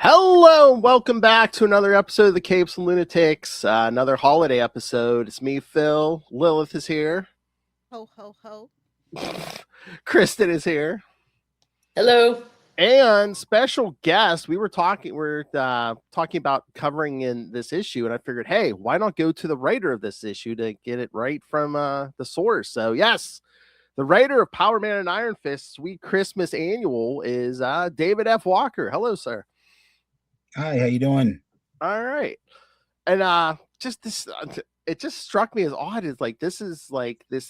Hello, welcome back to another episode of the Capes and Lunatics, another holiday episode. It's me, Phil. Lilith is here. Ho, ho, ho. Kristen is here. Hello. And special guest, we're talking about covering in this issue, and I figured, hey, why not go to the writer of this issue to get it right from the source? So yes, the writer of Power Man and Iron Fist Sweet Christmas Annual is David F. Walker. Hello, sir. Hi, how you doing? All right. And just this it just struck me as odd is like this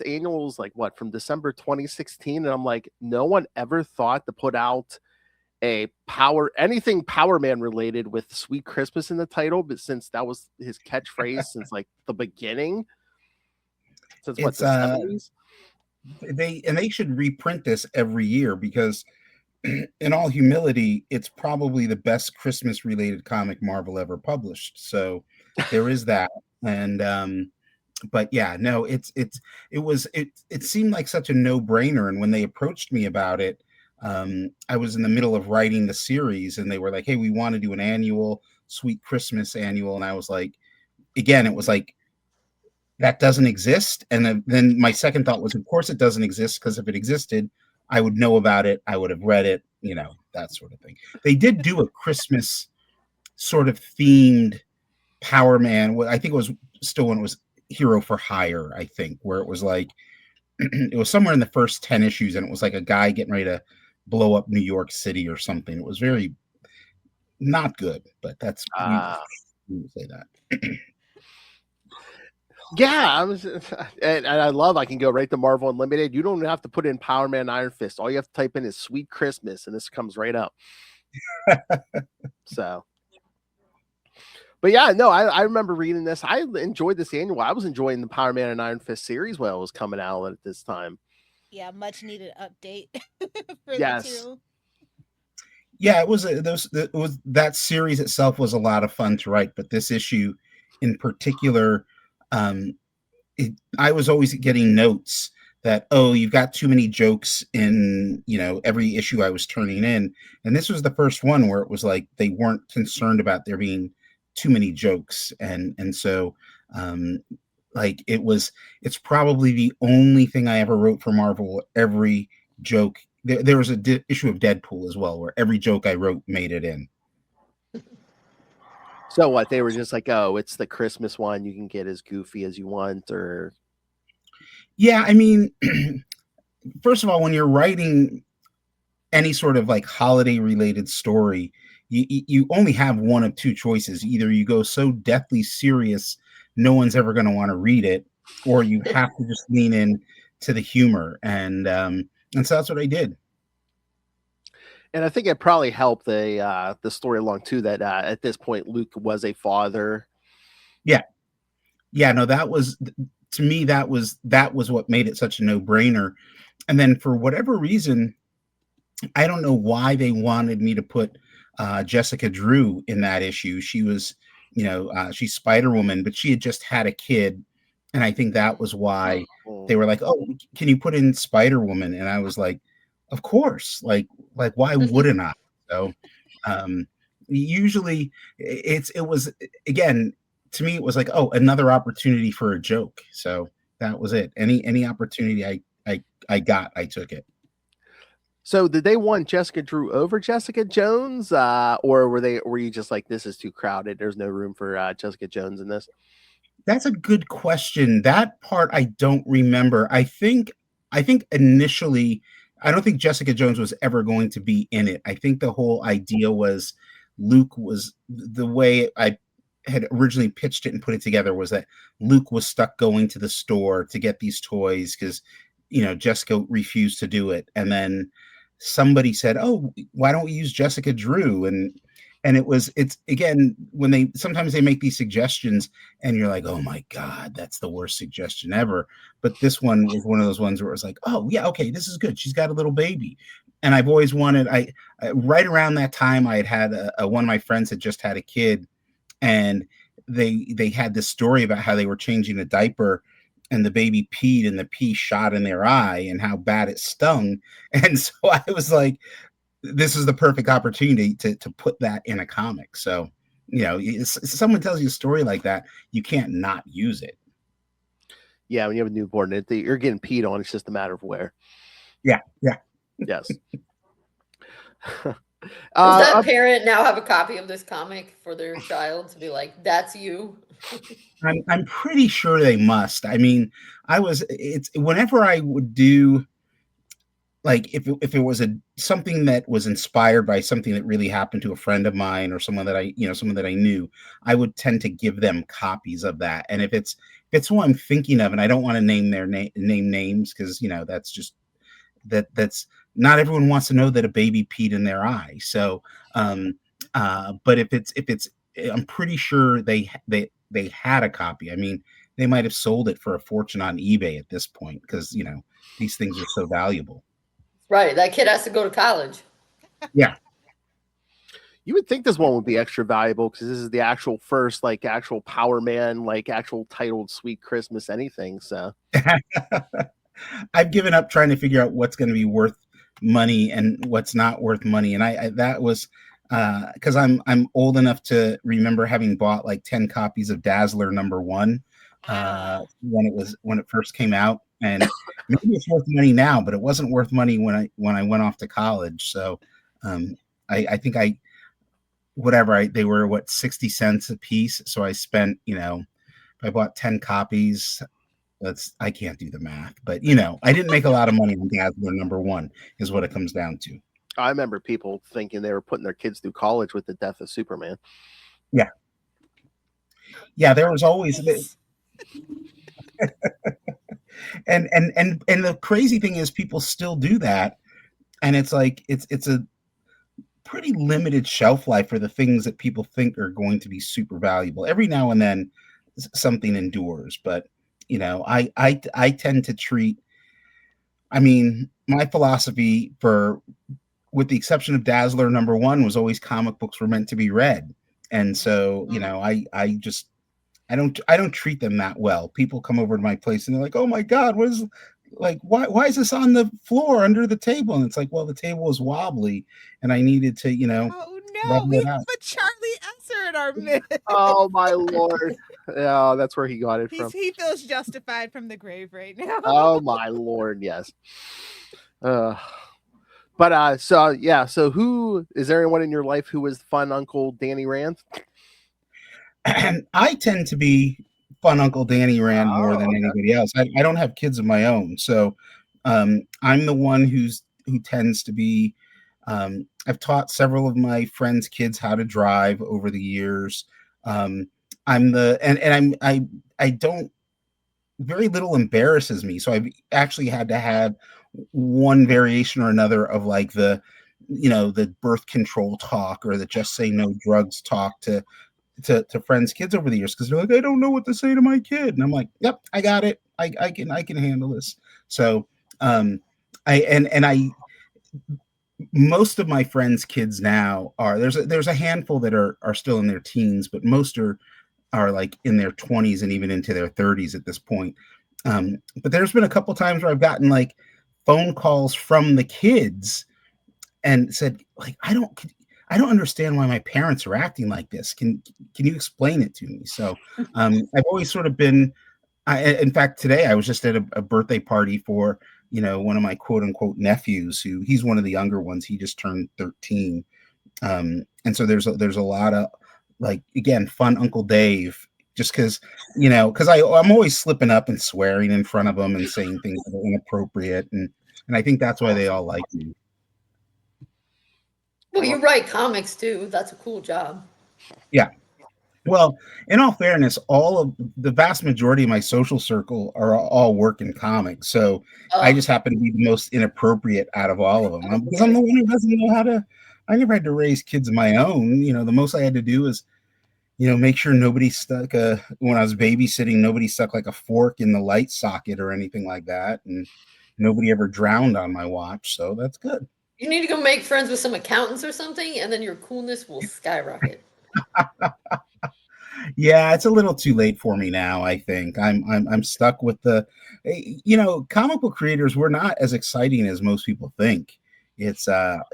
annual is like what, from December 2016, and I'm like, no one ever thought to put out anything Power Man related with Sweet Christmas in the title, but since that was his catchphrase since like the beginning, since what, the 70s? They should reprint this every year because in all humility, it's probably the best Christmas related comic Marvel ever published. So there is that. And but yeah, no, it seemed like such a no-brainer. And when they approached me about it, I was in the middle of writing the series and they were like, hey, we want to do an annual Sweet Christmas annual. And I was like, again, it was like, that doesn't exist. And then my second thought was, of course it doesn't exist, because if it existed, I would know about it. I would have read it, that sort of thing. They did do a Christmas sort of themed Power Man. I think it was still when it was Hero for Hire, I think, where it was like, it was somewhere in the first 10 issues, and it was like a guy getting ready to blow up New York City or something. It was very not good, but that's, we say that. Yeah, and I can go right to Marvel Unlimited. You don't have to put in Power Man Iron Fist. All you have to type in is Sweet Christmas, and this comes right up. So, but yeah, no, I remember reading this. I enjoyed this annual. I was enjoying the Power Man and Iron Fist series while it was coming out at this time. Yeah, much needed update for yes. the two. Yeah, it was that series itself was a lot of fun to write, but this issue in particular, I was always getting notes that, oh, you've got too many jokes in, every issue I was turning in. And this was the first one where it was like, they weren't concerned about there being too many jokes. And so, it's probably the only thing I ever wrote for Marvel. Every joke, there was a issue of Deadpool as well, where every joke I wrote made it in. So what, they were just like, oh, it's the Christmas one, you can get as goofy as you want, or? Yeah, I mean, first of all, when you're writing any sort of like holiday related story, you only have one of two choices. Either you go so deathly serious, no one's ever going to want to read it, or you have to just lean in to the humor. And so that's what I did. And I think it probably helped the story along too, that at this point Luke was a father. Yeah. No, that was, to me, that was what made it such a no-brainer. And then for whatever reason, I don't know why they wanted me to put Jessica Drew in that issue. She was, she's Spider-Woman, but she had just had a kid, and I think that was why they were like, oh, can you put in Spider-Woman? And I was like, of course, like why wouldn't I? So usually it was, again, to me, it was like, oh, another opportunity for a joke. So that was it. Any opportunity I got, I took it. So did they want Jessica Drew over Jessica Jones, or were you just like, this is too crowded, there's no room for Jessica Jones in this? That's a good question. That part I don't remember. I think initially, I don't think Jessica Jones was ever going to be in it. I think the whole idea was Luke was, the way I had originally pitched it and put it together, was that Luke was stuck going to the store to get these toys because, Jessica refused to do it. And then somebody said, oh, why don't we use Jessica Drew? And it's again, when sometimes they make these suggestions and you're like, oh my God, that's the worst suggestion ever. But this one was one of those ones where it was like, oh yeah, okay, this is good. She's got a little baby. And I've always wanted, I right around that time, I had one of my friends had just had a kid, and they had this story about how they were changing a diaper and the baby peed and the pee shot in their eye and how bad it stung. And so I was like, this is the perfect opportunity to put that in a comic. So, if someone tells you a story like that, you can't not use it. Yeah, when you have a newborn, you're getting peed on. It's just a matter of where. Yeah. Yes. Does that parent now have a copy of this comic for their child to be like, "That's you"? I'm pretty sure they must. I mean, it's whenever I would do, like, if it was something that was inspired by something that really happened to a friend of mine or someone that I knew, I would tend to give them copies of that. And if it's who I'm thinking of, and I don't want to name their name names, because that's just that's not everyone wants to know that a baby peed in their eye. So, but if it's I'm pretty sure they had a copy. I mean, they might have sold it for a fortune on eBay at this point, because these things are so valuable. Right. That kid has to go to college. Yeah. You would think this one would be extra valuable because this is the actual first, like, actual Power Man, like, actual titled Sweet Christmas anything. So I've given up trying to figure out what's going to be worth money and what's not worth money. And I that was because I'm old enough to remember having bought like 10 copies of Dazzler #1 when it first came out. And maybe it's worth money now, but it wasn't worth money when I went off to college. So I think they were 60 cents a piece. So I spent, I bought 10 copies. I can't do the math, but I didn't make a lot of money on Dazzler #1 is what it comes down to. I remember people thinking they were putting their kids through college with the death of Superman. Yeah. There was always and the crazy thing is people still do that, and it's like it's a pretty limited shelf life for the things that people think are going to be super valuable. Every now and then something endures, but I tend to treat, my philosophy, with the exception of Dazzler #1, was always comic books were meant to be read. And so, I don't treat them that well. People come over to my place and they're like, "Oh my God, why is this on the floor under the table?" And it's like, well, the table was wobbly and I needed to, Oh no, we put Charlie Esser in our midst. Oh my Lord. Yeah, that's where he got it from. He feels justified from the grave right now. Oh my Lord, yes. But so who is there anyone in your life who was fun Uncle Danny Rand? And I tend to be fun Uncle Danny Rand more than anybody else. I don't have kids of my own, so I'm the one who tends to be. I've taught several of my friends' kids how to drive over the years. I don't. Very little embarrasses me, so I've actually had to have one variation or another of like the birth control talk or the just say no drugs talk to friends' kids over the years, because they're like, I don't know what to say to my kid, and I'm like, yep, I got it. I can handle this. So most of my friends' kids now there's a handful that are still in their teens, but most are like in their 20s and even into their 30s at this point. But there's been a couple times where I've gotten like phone calls from the kids and said, like, I don't understand why my parents are acting like this. Can you explain it to me? So I've always sort of been, in fact, today I was just at a birthday party for, one of my quote unquote nephews, who he's one of the younger ones. He just turned 13. And so there's a lot of, like, again, fun Uncle Dave, just because I'm always slipping up and swearing in front of them and saying things that are inappropriate. And I think that's why they all like me. Well, you write comics too. That's a cool job. Yeah. Well, in all fairness, all of the vast majority of my social circle are all working comics. So I just happen to be the most inappropriate out of all of them, because I'm the one who doesn't know how to. I never had to raise kids of my own. The most I had to do is, make sure nobody stuck when I was babysitting, nobody stuck like a fork in the light socket or anything like that, and nobody ever drowned on my watch. So that's good. You need to go make friends with some accountants or something, and then your coolness will skyrocket. Yeah, it's a little too late for me now. I think I'm stuck with the, comic book creators. We're not as exciting as most people think. It's the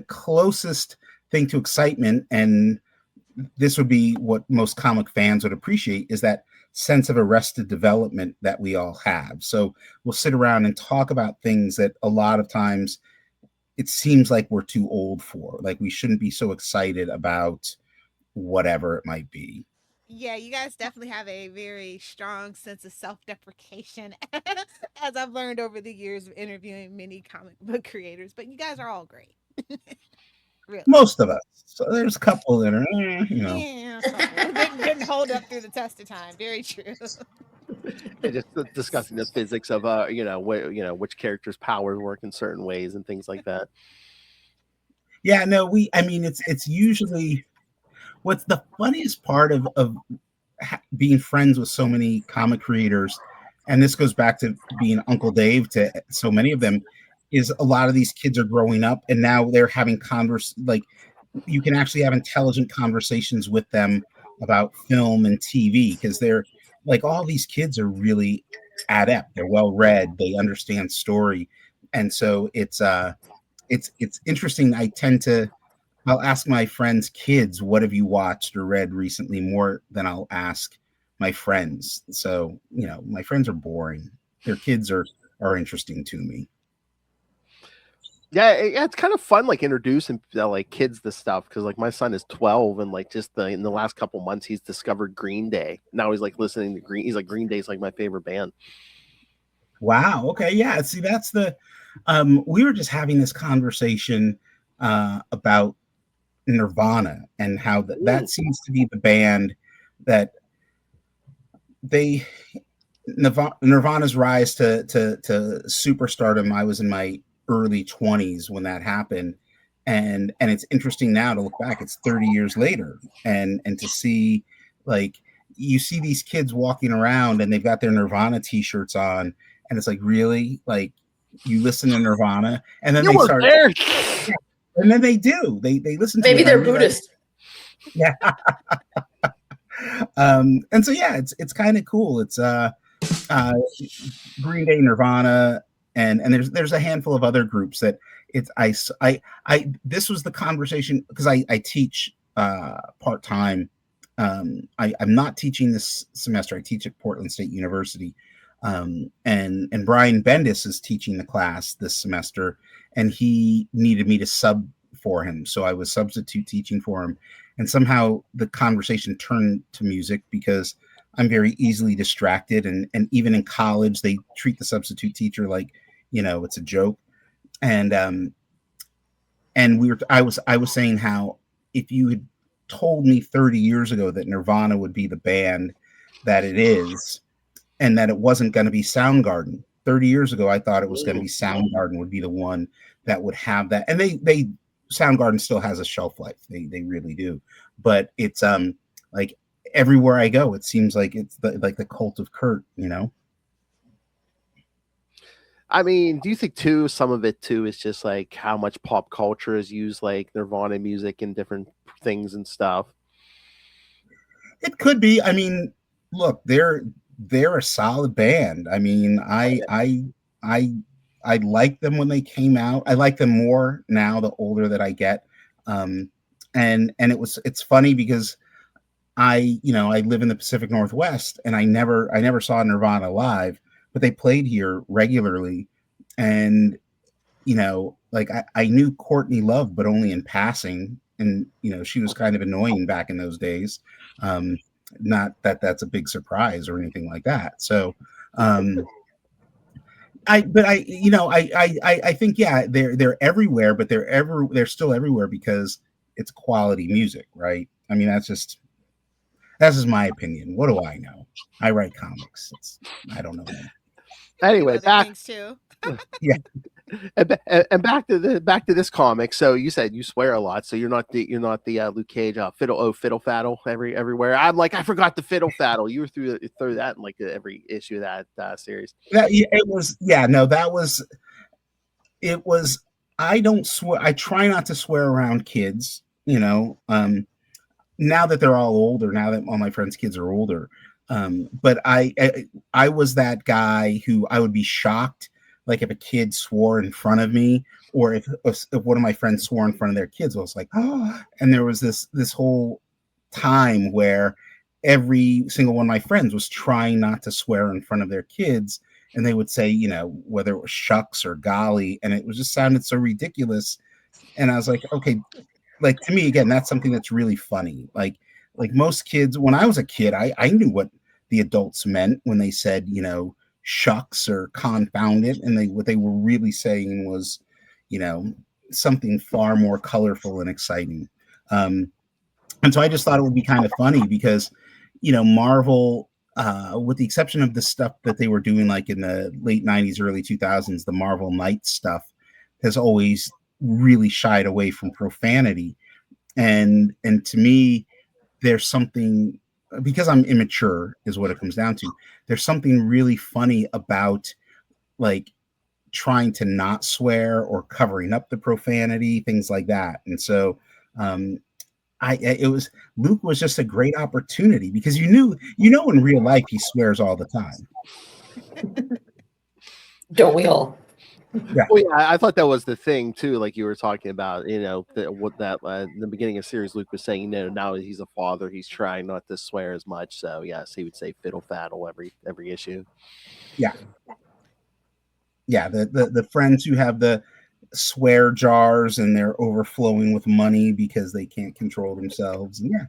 closest thing to excitement, and this would be what most comic fans would appreciate, is that sense of arrested development that we all have. So we'll sit around and talk about things that a lot of times it seems like we're too old for. Like we shouldn't be so excited about whatever it might be. Yeah, you guys definitely have a very strong sense of self-deprecation, as I've learned over the years of interviewing many comic book creators. But you guys are all great. Really. Most of us. So there's a couple that are, Yeah, didn't hold up through the test of time. Very true. Just discussing the physics of which characters' powers work in certain ways and things like that. Yeah, no, it's usually, what's the funniest part of being friends with so many comic creators, and this goes back to being Uncle Dave to so many of them, is a lot of these kids are growing up and now they're having like you can actually have intelligent conversations with them about film and TV, because they're like, all these kids are really adept, they're well read, they understand story, and so it's interesting. I'll ask my friends' kids, what have you watched or read recently, more than I'll ask my friends. So, my friends are boring. Their kids are interesting to me. Yeah, it's kind of fun, like introducing like kids to stuff, because like my son is 12, and like just in the last couple months he's discovered Green Day. Now he's like listening to Green. He's like, Green Day's like my favorite band. Wow. Okay. Yeah. See, that's we were just having this conversation about Nirvana and how that seems to be the band that Nirvana's rise to superstardom. I was in my early 20s when that happened, and it's interesting now to look back. It's 30 years later, and to see, like, you see these kids walking around and they've got their Nirvana t-shirts on, and it's like, really, like, you listen to Nirvana, and then they start there. And then they do they listen to maybe they're Buddhist. Yeah. And so yeah, it's kind of cool. It's Green Day, Nirvana, and there's a handful of other groups that this was the conversation, because I teach part-time. I'm not teaching this semester. I teach at Portland State University, and Brian Bendis is teaching the class this semester, and he needed me to sub for him, so I was substitute teaching for him, and somehow the conversation turned to music, because I'm very easily distracted, and even in college they treat the substitute teacher like, it's a joke, and I was saying how, if you had told me 30 years ago that Nirvana would be the band that it is, and that it wasn't going to be Soundgarden. 30 years ago, I thought it was going to be Soundgarden would be the one that would have that. And they Soundgarden still has a shelf life. They really do. But it's like everywhere I go, it seems like it's the cult of Kurt, I mean, do you think too, some of it too is just like how much pop culture is used, like Nirvana music and different things and stuff? It could be. I mean, look, they're a solid band. I mean, I liked them when they came out. I like them more now, the older that I get. And it's funny because I live in the Pacific Northwest, and I never saw Nirvana live, but they played here regularly. And, like I knew Courtney Love, but only in passing. And, she was kind of annoying back in those days. Not that that's a big surprise or anything like that. So, I think, yeah, they're everywhere, but they're still everywhere because it's quality music, right? I mean, that's just my opinion. What do I know? I write comics. I don't know. Anyway, back too. Yeah. And back to this comic. So you said you swear a lot. So you're not the Luke Cage fiddle faddle everywhere. I'm like, I forgot the fiddle faddle. You were through that in like every issue of that series. It was. I don't swear. I try not to swear around kids. Now that they're all older, now that all my friends' kids are older. But I was that guy who I would be shocked. like if a kid swore in front of me, or if one of my friends swore in front of their kids, I was like, oh, and there was this whole time where every single one of my friends was trying not to swear in front of their kids, and they would say, whether it was shucks or golly, and it was just sounded so ridiculous. And I was like, okay, like to me, again, that's something that's really funny. Like most kids, when I was a kid, I knew what the adults meant when they said, shucks or confound it, and what they were really saying was, something far more colorful and exciting. And so I just thought it would be kind of funny because, Marvel, with the exception of the stuff that they were doing like in the late 90s, early 2000s, the Marvel Knights stuff has always really shied away from profanity. And to me, there's something, because I'm immature is what it comes down to. There's something really funny about like trying to not swear or covering up the profanity, things like that. And so Luke was just a great opportunity because in real life he swears all the time. Don't we all? Yeah. Well, yeah, I thought that was the thing too. Like you were talking about, in the beginning of the series, Luke was saying, now he's a father, he's trying not to swear as much. So yes, he would say fiddle faddle every issue. Yeah. Yeah. The friends who have the swear jars and they're overflowing with money because they can't control themselves. Yeah.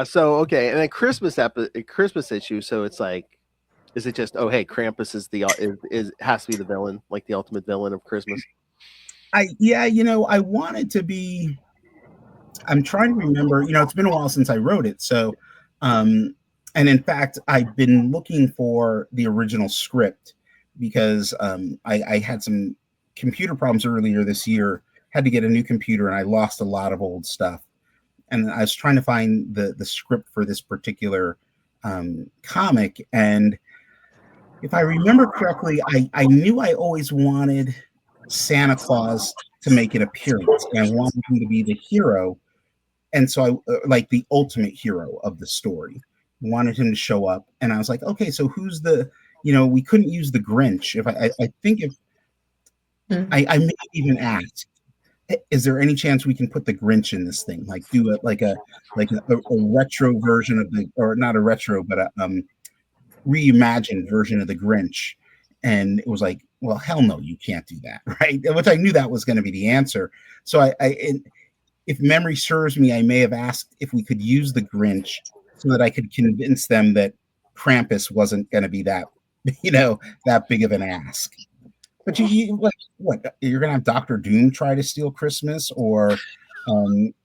So okay, and then Christmas issue. So it's like, is it just, oh hey, Krampus has to be the villain, like the ultimate villain of Christmas? I wanted to be. I'm trying to remember. It's been a while since I wrote it, so and in fact, I've been looking for the original script because I had some computer problems earlier this year. Had to get a new computer, and I lost a lot of old stuff. And I was trying to find the script for this particular comic, and if I remember correctly, I knew I always wanted Santa Claus to make an appearance, and I wanted him to be the hero. And so I like the ultimate hero of the story. Wanted him to show up, and I was like, okay, so who's we couldn't use the Grinch. If I think if I may even ask, is there any chance we can put the Grinch in this thing? Like do it like a retro version of or not a retro, but a reimagined version of the Grinch. And it was like, well, hell no, you can't do that, right? Which I knew that was going to be the answer. So if memory serves me, I may have asked if we could use the Grinch so that I could convince them that Krampus wasn't going to be that, that big of an ask. But what you're going to have Dr. Doom try to steal Christmas or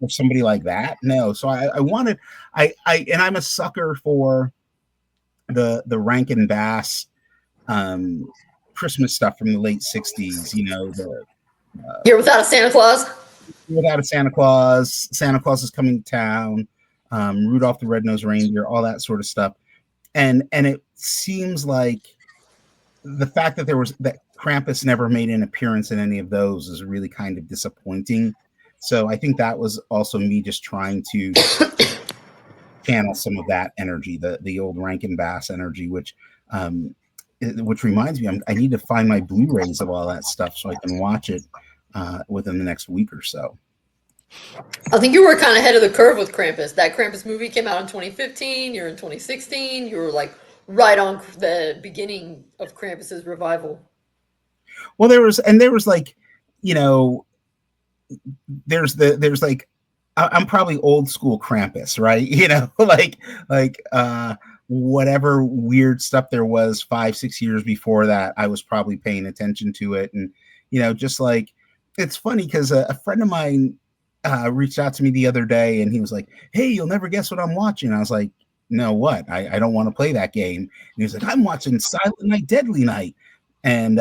somebody like that? No. So I wanted, and I'm a sucker for the Rankin Bass Christmas stuff from the late 60s, Here Without a Santa Claus. Without a Santa Claus, Santa Claus is Coming to Town, Rudolph the Red-Nosed Reindeer, all that sort of stuff. And it seems like the fact that that Krampus never made an appearance in any of those is really kind of disappointing. So I think that was also me just trying to channel some of that energy, the old Rankin Bass energy, which reminds me, I need to find my Blu-rays of all that stuff so I can watch it within the next week or so. I think you were kind of ahead of the curve with Krampus. That Krampus movie came out in 2015. You're in 2016. You were like right on the beginning of Krampus's revival. Well, there was like, there's like, I'm probably old school Krampus, right? like whatever weird stuff there was 5-6 years before that, I was probably paying attention to it. And, just like, it's funny because a friend of mine reached out to me the other day and he was like, hey, you'll never guess what I'm watching. I was like, no, what? I don't want to play that game. And he was like, I'm watching Silent Night, Deadly Night. And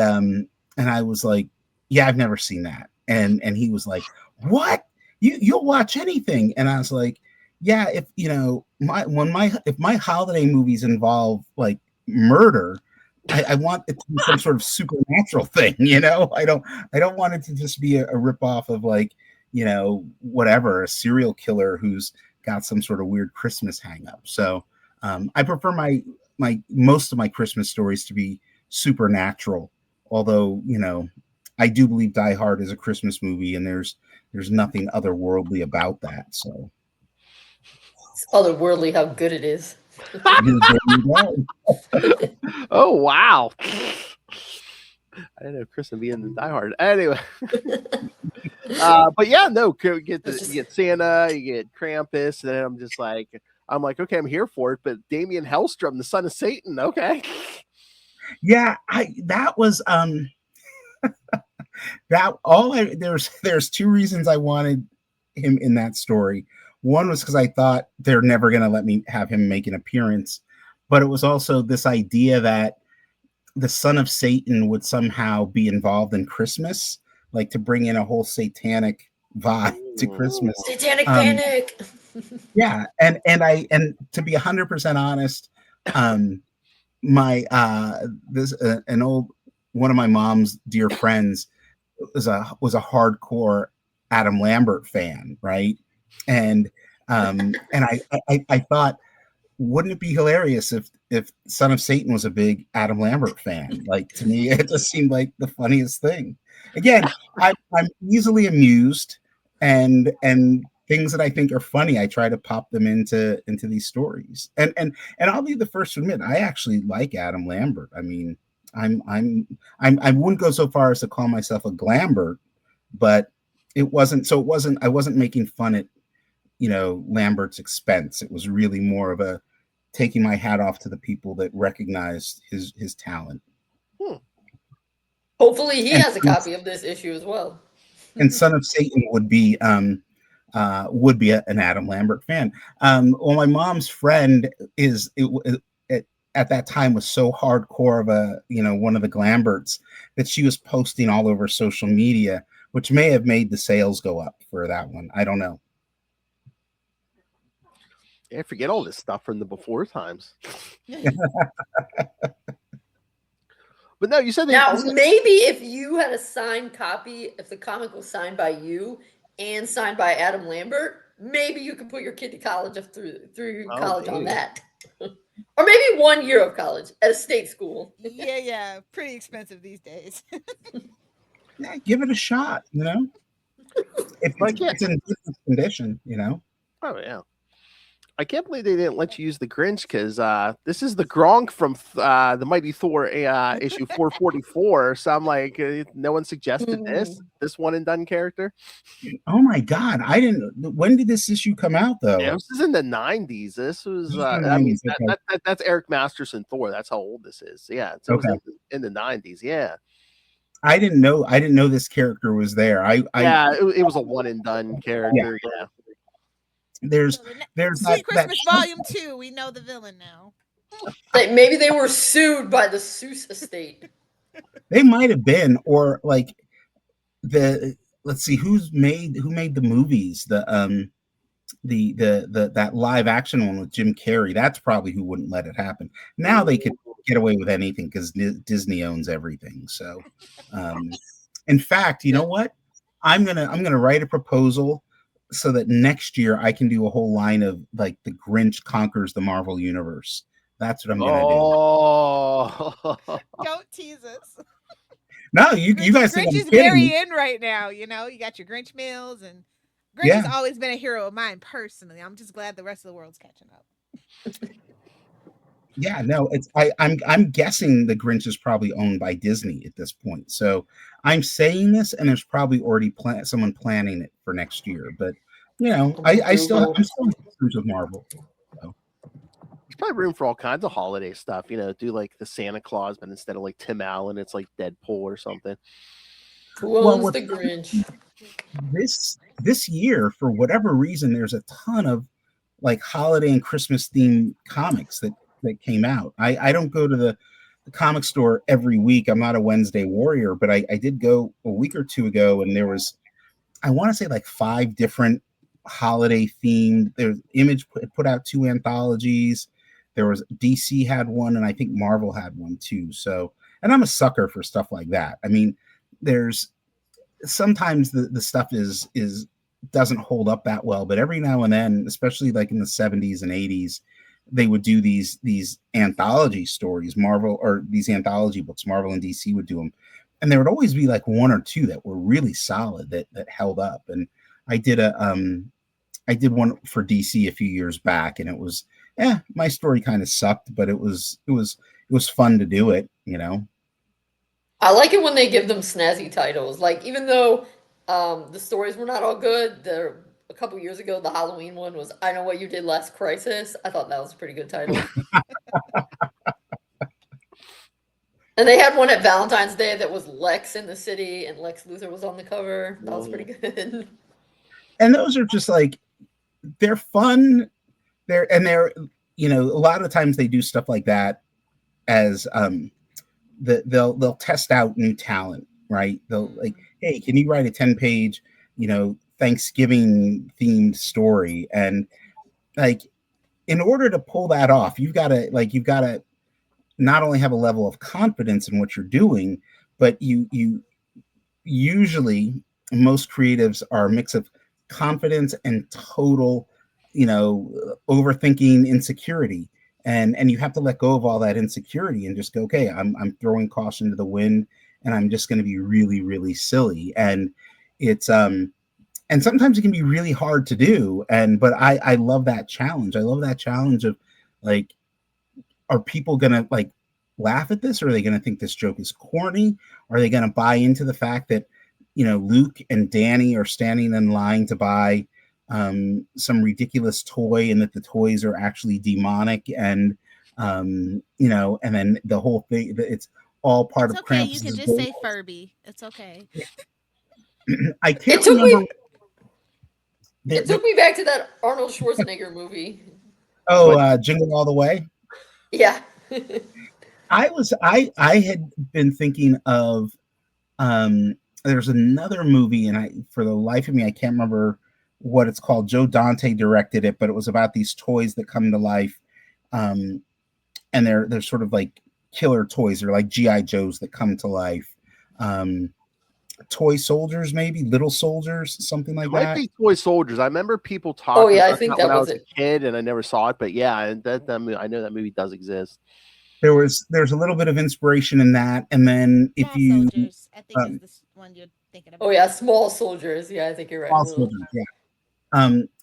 I was like, yeah, I've never seen that. And he was like, what? You'll watch anything? And I was like, yeah, if if my holiday movies involve like murder, I want it to be some sort of supernatural thing, I don't want it to just be a ripoff of like, whatever, a serial killer who's got some sort of weird Christmas hang up. So I prefer my most of my Christmas stories to be supernatural. Although, I do believe Die Hard is a Christmas movie, and there's nothing otherworldly about that. So It's otherworldly how good it is. there you go. Oh wow. I didn't know Chris would be in the Die Hard. Anyway. But yeah, no, you get Santa, you get Krampus, and then I'm like, okay, I'm here for it. But Damien Hellstrom, the son of Satan, okay. Yeah, that was there's two reasons I wanted him in that story. One was because I thought they're never gonna let me have him make an appearance, but it was also this idea that the son of Satan would somehow be involved in Christmas, like to bring in a whole satanic vibe to Christmas. Satanic panic. Yeah, and to be 100% honest, my an old one of my mom's dear friends was a hardcore Adam Lambert fan, right? And I thought, wouldn't it be hilarious if Son of Satan was a big Adam Lambert fan? Like, to me, it just seemed like the funniest thing. Again, I'm easily amused, and things that I think are funny, I try to pop them into these stories. And I'll be the first to admit, I actually like Adam Lambert. I mean, I wouldn't go so far as to call myself a glambert, but I wasn't making fun at Lambert's expense. It was really more of a taking my hat off to the people that recognized his talent. Hopefully he has a copy of this issue as well. And Son of Satan would be an Adam Lambert fan. Well, my mom's friend at that time was so hardcore of a one of the Glamberts that she was posting all over social media, which may have made the sales go up for that one. I don't know. Yeah, forget all this stuff from the before times. But no, you said now maybe if you had a signed copy, if the comic was signed by you and signed by Adam Lambert, maybe you could put your kid to college through college on that. Or maybe 1 year of college at a state school. Yeah, pretty expensive these days. Yeah, give it a shot, If it's in good condition, Oh yeah. I can't believe they didn't let you use the Grinch, because this is the Gronk from the Mighty Thor issue 444. So I'm like, no one suggested this one and done character. Oh my God, I didn't. When did this issue come out though? Yeah, this is in the 90s. This was that's Eric Masterson Thor. That's how old this is. Yeah, it was in the 90s. Yeah. I didn't know this character was there. It was a one and done character. Yeah. There's Sweet Christmas Volume 2. We know the villain now. Maybe they were sued by the Seuss estate. They might have been, or like let's see who made the movies, the that live action one with Jim Carrey. That's probably who wouldn't let it happen. Now they could get away with anything because Disney owns everything. So, in fact, you know what? I'm gonna write a proposal so that next year I can do a whole line of like the Grinch conquers the Marvel universe. That's what I'm gonna do. Don't tease us. No, you guys think Grinch is very in right now. You got your Grinch meals, and Grinch has always been a hero of mine personally. I'm just glad the rest of the world's catching up. Yeah, no, I'm guessing the Grinch is probably owned by Disney at this point. So I'm saying this, and there's probably already someone planning it for next year. But I'm still with Marvel. So. There's probably room for all kinds of holiday stuff. Do like the Santa Claus, but instead of like Tim Allen, it's like Deadpool or something. Who owns the Grinch? This year, for whatever reason, there's a ton of like holiday and Christmas themed comics that came out. I don't go to the comic store every week. I'm not a Wednesday warrior, but I did go a week or two ago, and there was, I want to say, like 5 different holiday themed. There's Image put out 2 anthologies. There was DC had one, and I think Marvel had one too. So, and I'm a sucker for stuff like that. I mean, there's sometimes the stuff is doesn't hold up that well, but every now and then, especially like in the 70s and 80s, they would do these anthology stories, Marvel, or these anthology books, Marvel and DC would do them, and there would always be like one or two that were really solid that held up. And I did one for DC a few years back, and it was, my story kind of sucked, but it was fun to do it, I like it when they give them snazzy titles. Like, even though the stories were not all good, a couple years ago, the Halloween one was "I Know What You Did Last Crisis." I thought that was a pretty good title. And they had one at Valentine's Day that was Lex in the city, and Lex Luthor was on the cover. That was pretty good. And those are just like, they're fun. They're a lot of times they do stuff like that as they'll test out new talent, right? They'll like, hey, can you write a 10-page, Thanksgiving themed story? And like, in order to pull that off, you've got to not only have a level of confidence in what you're doing, but you usually, most creatives are a mix of confidence and total, overthinking insecurity. And you have to let go of all that insecurity and just go, okay, I'm throwing caution to the wind, and I'm just going to be really, really silly. And it's and sometimes it can be really hard to do. But I love that challenge. I love that challenge of like, are people going to like laugh at this? Or are they going to think this joke is corny? Are they going to buy into the fact that, Luke and Danny are standing in line to buy some ridiculous toy, and that the toys are actually demonic, and and then the whole thing, it's all part It's of okay. Krampus. You can just say Furby. It's okay. I can't remember. It took me back to that Arnold Schwarzenegger movie. Oh, Jingle All the Way. Yeah. I had been thinking of there's another movie, and for the life of me, I can't remember what it's called. Joe Dante directed it, but it was about these toys that come to life, and they're sort of like killer toys. They're like GI Joes that come to life. Toy soldiers, maybe little soldiers, something like that. Might be toy soldiers. I remember people talking. Oh yeah, I think that when I was was a kid, and I never saw it. But yeah, that I know that movie does exist. There's a little bit of inspiration in that, and then Small soldiers, I think is the one you're thinking about. Oh yeah, small soldiers. Yeah, I think you're right. Small soldiers, yeah.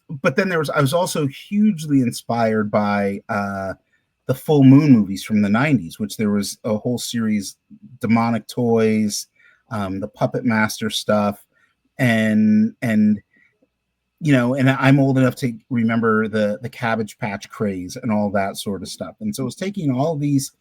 But then I was also hugely inspired by the Full Moon movies from the 90s, which there was a whole series, Demonic Toys, the Puppet Master stuff, and I'm old enough to remember the Cabbage Patch craze and all that sort of stuff. And so it was taking all these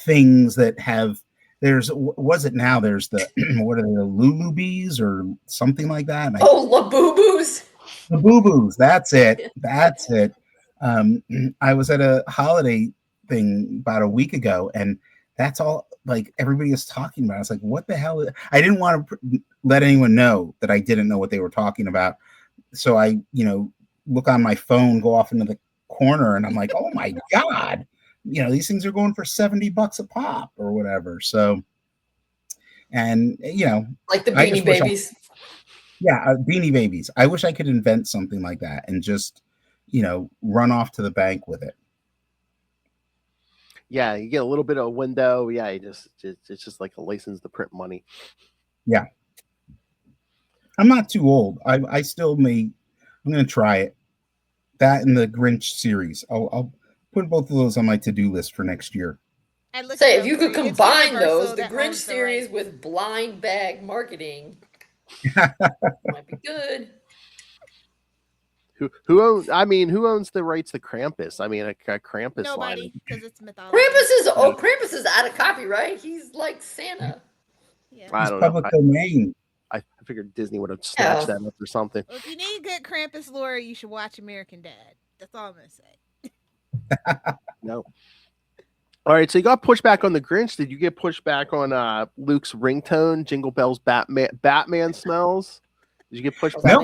things that have, there's the what are they, the Lulu Bees or something like that? Labubu's. The Boo-Boos, that's it. That's it. I was at a holiday thing about a week ago, and that's all like everybody is talking about. I was like, what the hell? I didn't want to let anyone know that I didn't know what they were talking about. So I, look on my phone, go off into the corner, and I'm like, oh my God, these things are going for $70 a pop or whatever. So, and like the Beanie Babies. Beanie Babies. I wish I could invent something like that and just, run off to the bank with it. Yeah, you get a little bit of a window. Yeah, it's just like a license to print money. Yeah. I'm not too old. I still I'm going to try it. That and the Grinch series. I'll put both of those on my to-do list for next year. Say, if you could combine those, the Grinch series with blind bag marketing, might be good. Who owns the rights to Krampus? I mean, a Krampus. Nobody, because it's mythology. Krampus is out of copyright. He's like Santa. Yeah. I don't know. Public domain. I figured Disney would have snatched that up or something. Well, if you need good Krampus lore, you should watch American Dad. That's all I'm gonna say. No. All right, so you got pushed back on the Grinch. Did you get pushed back on Luke's ringtone, Jingle Bells, Batman smells? Did you get pushed back?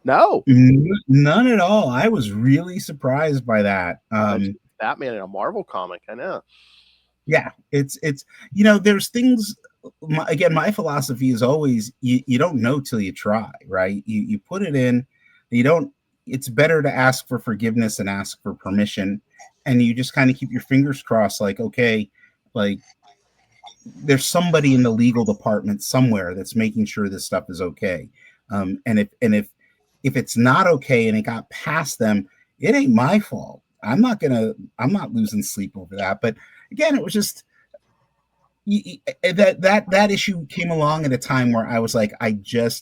No, none at all. I was really surprised by that. Batman in a Marvel comic, I know. Yeah, it's there's things. Again, my philosophy is always you don't know till you try, right? You put it in, you don't. It's better to ask for forgiveness and ask for permission, and you just kind of keep your fingers crossed, like, okay, like there's somebody in the legal department somewhere that's making sure this stuff is okay. And if it's not okay and it got past them, it ain't my fault. I'm not losing sleep over that. But again, it was just that issue came along at a time where I was like,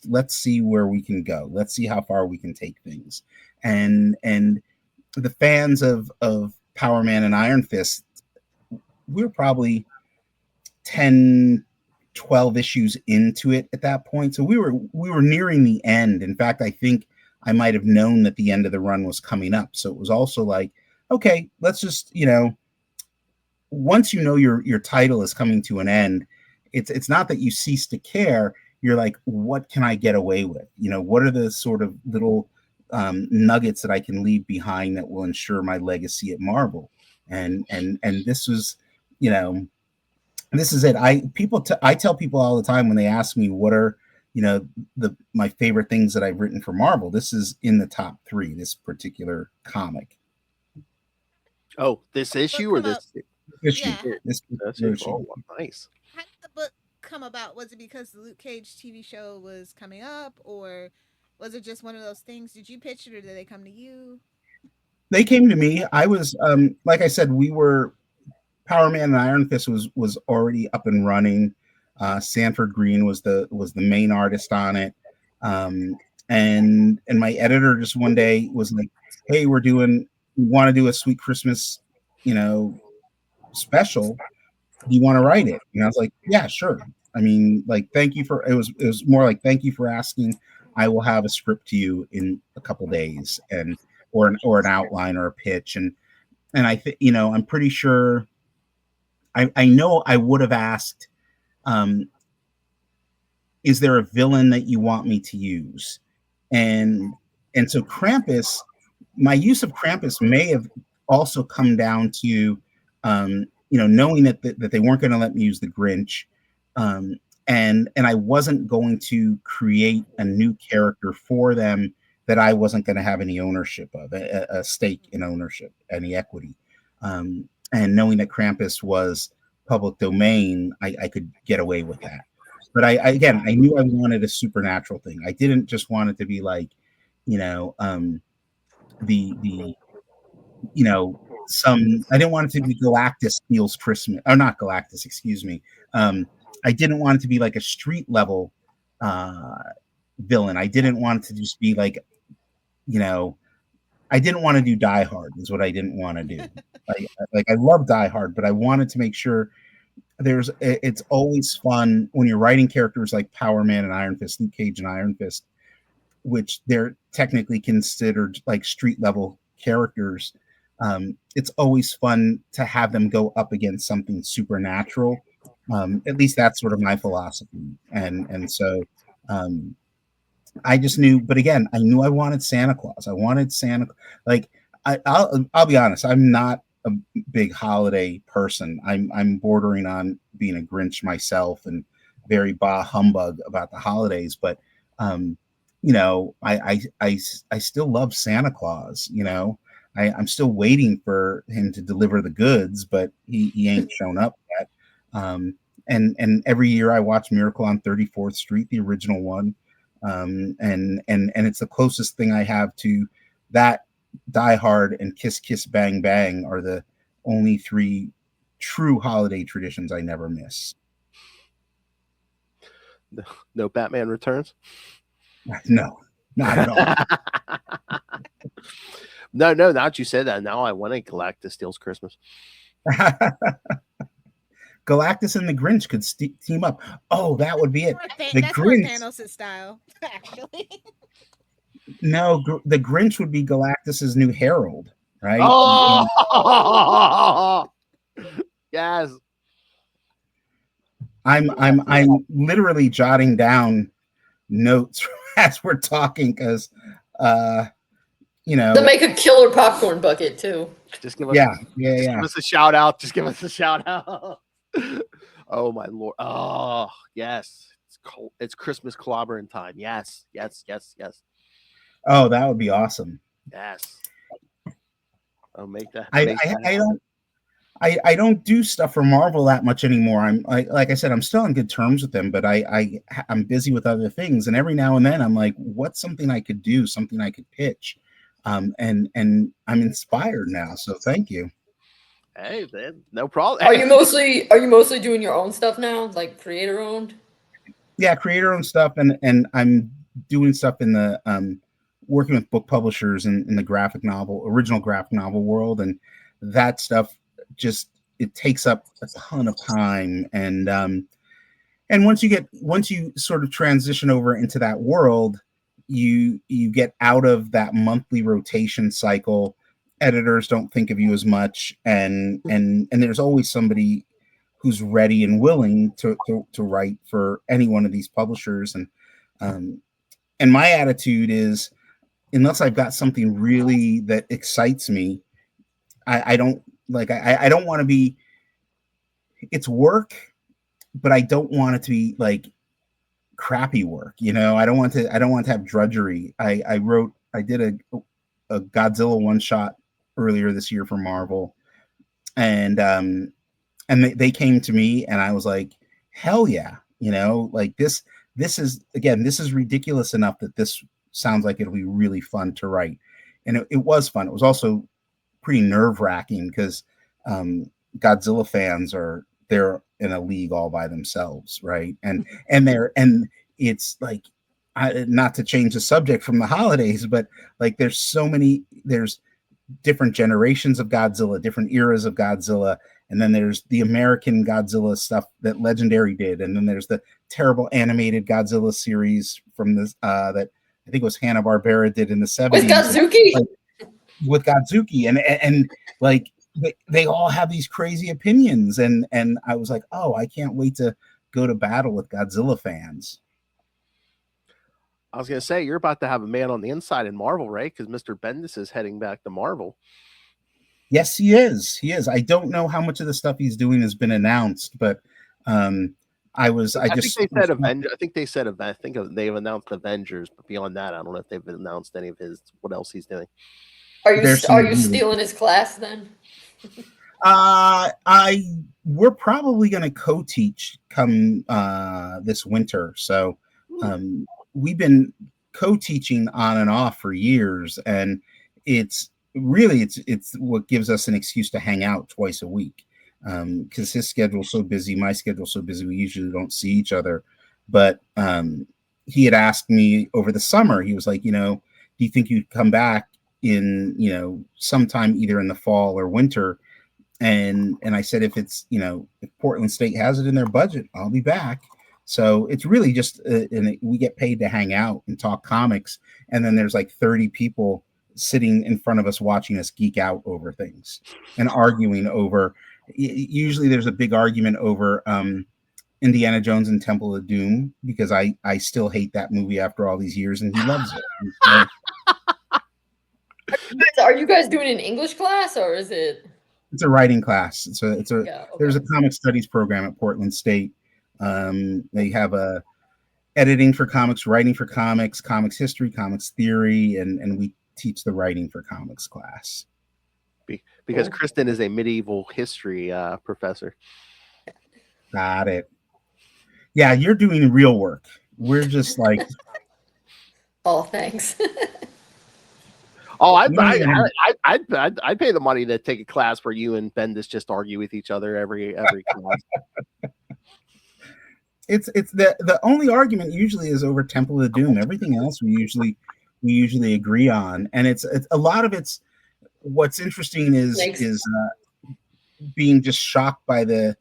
let's see where we can go. Let's see how far we can take things. And the fans of Power Man and Iron Fist, we were probably 10, 12 issues into it at that point. So we were nearing the end. In fact, I think I might have known that the end of the run was coming up. So it was also like, okay, let's just, once you know your title is coming to an end, it's not that you cease to care. You're like, what can I get away with? What are the sort of little nuggets that I can leave behind that will ensure my legacy at Marvel? And this was, this is it. I tell people all the time when they ask me what are my favorite things that I've written for Marvel, this is in the top 3, this particular comic. Oh, this issue or this issue? Yeah. This issue. Oh, nice. How did the book come about? Was it because the Luke Cage TV show was coming up, or was it just one of those things? Did you pitch it, or did they come to you? They came to me. I was like I said, Power Man and Iron Fist was already up and running. Sanford Green was the main artist on it, and my editor just one day was like, "Hey, we want to do a Sweet Christmas, special. Do you want to write it?" And I was like, "Yeah, sure." I mean, like, it was more like, "Thank you for asking. I will have a script to you in a couple days, or an outline or a pitch." And I think I'm pretty sure. I know I would have asked, is there a villain that you want me to use? And so Krampus, my use of Krampus may have also come down to, knowing that they weren't going to let me use the Grinch. And I wasn't going to create a new character for them that I wasn't going to have any ownership of, a stake in ownership, any equity. And knowing that Krampus was public domain, I could get away with that. But I knew I wanted a supernatural thing. I didn't just want it to be like, I didn't want it to be Galactus steals Christmas, or not Galactus, excuse me. I didn't want it to be like a street level villain. I didn't want it to just be like, I didn't want to do Die Hard is what I didn't want to do. I love Die Hard, but I wanted to make sure it's always fun when you're writing characters like Power Man and Iron Fist, Luke Cage and Iron Fist, which they're technically considered like street level characters. It's always fun to have them go up against something supernatural. At least that's sort of my philosophy. And so I just knew, but again, I knew I wanted Santa Claus. I wanted Santa, like, I'll be honest, I'm not a big holiday person. I'm bordering on being a Grinch myself and very bah humbug about the holidays, but I still love Santa Claus. I'm still waiting for him to deliver the goods, but he ain't shown up yet. And every year I watch Miracle on 34th Street, the original one. And it's the closest thing I have to that. Die Hard and Kiss Kiss Bang Bang are the only 3 true holiday traditions I never miss. No Batman Returns? No, not at all. No, now that you said that, now I want a Galactus steals Christmas. Galactus and the Grinch could team up. Oh, that would be it. That's more Thanos' style, actually. No, the Grinch would be Galactus's new herald, right? Oh, yes. I'm literally jotting down notes as we're talking because, to make a killer popcorn bucket too. Just give us, give us a shout out. Just give us a shout out. Oh my Lord! Oh yes, it's cold. It's Christmas clobbering time. Yes. Oh, that would be awesome. Yes. I'll make that. I, Make I, that I happen. don't I don't do stuff for Marvel that much anymore. Like I said, I'm still on good terms with them, but I'm busy with other things. And every now and then I'm like, what's something I could do, something I could pitch? And I'm inspired now. So thank you. Hey, man, no problem. Are you mostly doing your own stuff now, like creator owned? Yeah, creator owned stuff, and I'm doing stuff in the working with book publishers in the original graphic novel world, and that stuff just it takes up a ton of time, and once you sort of transition over into that world, you get out of that monthly rotation cycle. Editors don't think of you as much, and there's always somebody who's ready and willing to write for any one of these publishers. Um, and my attitude is, unless I've got something really that excites me, I don't like I don't want to be. It's work, but I don't want it to be like crappy work. I don't want to have drudgery. I did a Godzilla one shot earlier this year for Marvel, and they came to me, and I was like, hell yeah, like this is ridiculous enough that this sounds like it'll be really fun to write. And it was fun. It was also pretty nerve-wracking because Godzilla fans they're in a league all by themselves, right? And it's like, not to change the subject from the holidays, but like there's different generations of Godzilla, different eras of Godzilla, and then there's the American Godzilla stuff that Legendary did, and then there's the terrible animated Godzilla series from this that I think it was Hanna-Barbera did in the 70s with Godzuki. With Godzuki, and like they all have these crazy opinions, and I was like, oh, I can't wait to go to battle with Godzilla fans. I was gonna say you're about to have a man on the inside in Marvel, right? Because Mr. Bendis is heading back to Marvel. Yes, he is. He is. I don't know how much of the stuff he's doing has been announced, but I think they said they've announced Avengers, but beyond that, I don't know if they've announced any of what else he's doing. Are you stealing his class then? We're probably going to co-teach come this winter. So we've been co-teaching on and off for years, and it's what gives us an excuse to hang out twice a week, because his schedule's so busy, my schedule's so busy, we usually don't see each other. But he had asked me over the summer, he was like, do you think you'd come back in sometime either in the fall or winter? And I said, if Portland State has it in their budget, I'll be back. So it's really just we get paid to hang out and talk comics, and then there's like 30 people sitting in front of us watching us geek out over things and arguing over. Usually there's a big argument over Indiana Jones and Temple of Doom, because I still hate that movie after all these years, and he loves it. Are you guys doing an English class, or is it? It's a writing class. There's a comic studies program at Portland State. They have a editing for comics, writing for comics, comics history, comics theory, and we teach the writing for comics class. Because Kristen is a medieval history professor. Got it. Yeah, you're doing real work. We're just like, oh, thanks. Oh, I'd pay the money to take a class where you and Bendis just argue with each other every class. It's the only argument usually is over Temple of Doom. Everything else we usually agree on, and it's a lot of it's what's interesting is being just shocked by the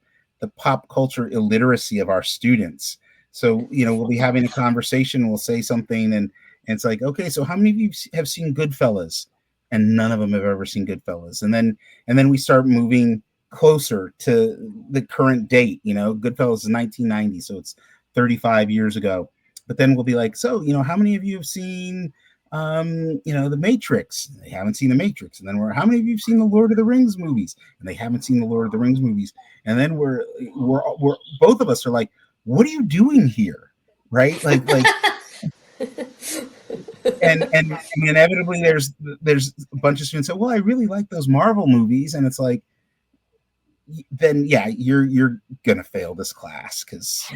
pop culture illiteracy of our students. So we'll be having a conversation, we'll say something, and it's like, okay, so how many of you have seen Goodfellas? And none of them have ever seen Goodfellas. And then we start moving closer to the current date. Goodfellas is 1990, so it's 35 years ago. But then we'll be like, so how many of you have seen The Matrix? They haven't seen The Matrix. And then how many of you have seen the Lord of the Rings movies? And they haven't seen the Lord of the Rings movies. And then we're both of us are like, what are you doing here? Right? Like and inevitably there's a bunch of students say, well, I really like those Marvel movies, and it's like, then yeah, you're gonna fail this class because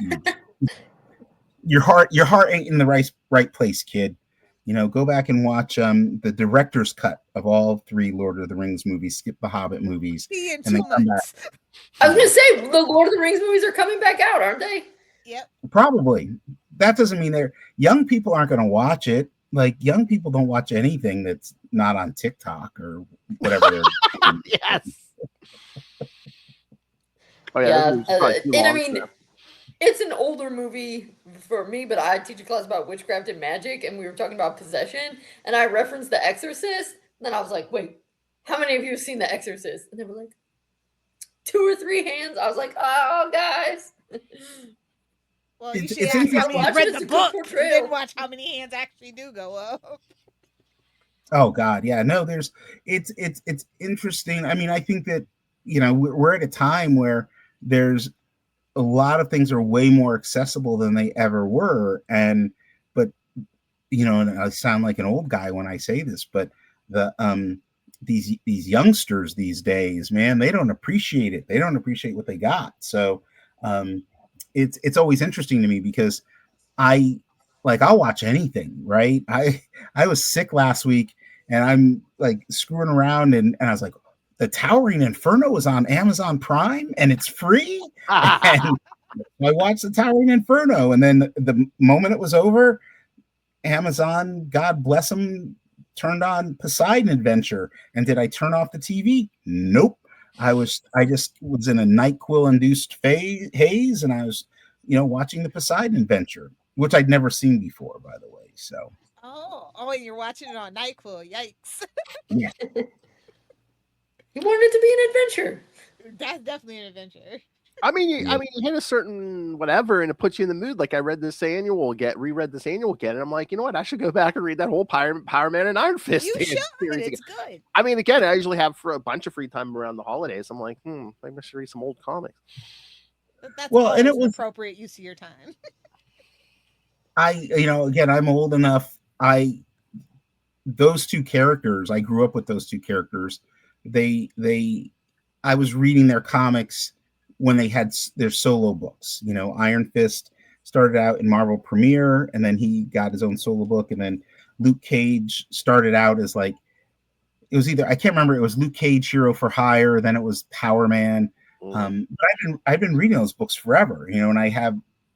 your heart ain't in the right place, kid. Go back and watch the director's cut of all 3 Lord of the Rings movies, skip the Hobbit movies, in and then come back. I was gonna say the Lord of the Rings movies are coming back out, aren't they? Yep. Probably. That doesn't mean young people aren't going to watch it. Like, young people don't watch anything that's not on TikTok or whatever. Yes. Oh yeah. And I mean, it's an older movie for me, but I teach a class about witchcraft and magic, and we were talking about possession, and I referenced The Exorcist. And then I was like, wait, how many of you have seen The Exorcist? And they were like, 2 or 3 hands. I was like, oh, guys. Well, you should ask how many read the book and then watch how many hands actually do go up. Oh God, yeah. No, it's interesting. I mean, I think that we're at a time where there's a lot of things are way more accessible than they ever were, but and I sound like an old guy when I say this, but these youngsters these days, man, they don't appreciate it. They don't appreciate what they got. So it's always interesting to me because I'll watch anything, right? I was sick last week and I'm like screwing around and I was like, the Towering Inferno is on Amazon Prime and it's free. And I watched the Towering Inferno, and then the moment it was over, Amazon, God bless them, turned on Poseidon Adventure. And did I turn off the TV? Nope. I just was in a NyQuil induced haze, and I was, watching the Poseidon Adventure, which I'd never seen before, by the way. So. Oh, and you're watching it on NyQuil. Yikes. Yeah. He wanted it to be an adventure. That's definitely an adventure. I mean, you hit a certain whatever, and it puts you in the mood. Like, I reread this annual again, and I'm like, you know what? I should go back and read that whole Power Man and Iron Fist. You should. It's good. I mean, again, I usually have for a bunch of free time around the holidays. I'm like, maybe I should read some old comics. That's and it was appropriate use of your time. Again, I'm old enough. Those 2 characters, I grew up with those 2 characters. I was reading their comics when they had their solo books. Iron Fist started out in Marvel Premiere, and then he got his own solo book, and then Luke Cage started out as it was either, I can't remember, it was Luke Cage Hero for Hire, then it was Power Man. But I've been reading those books forever, and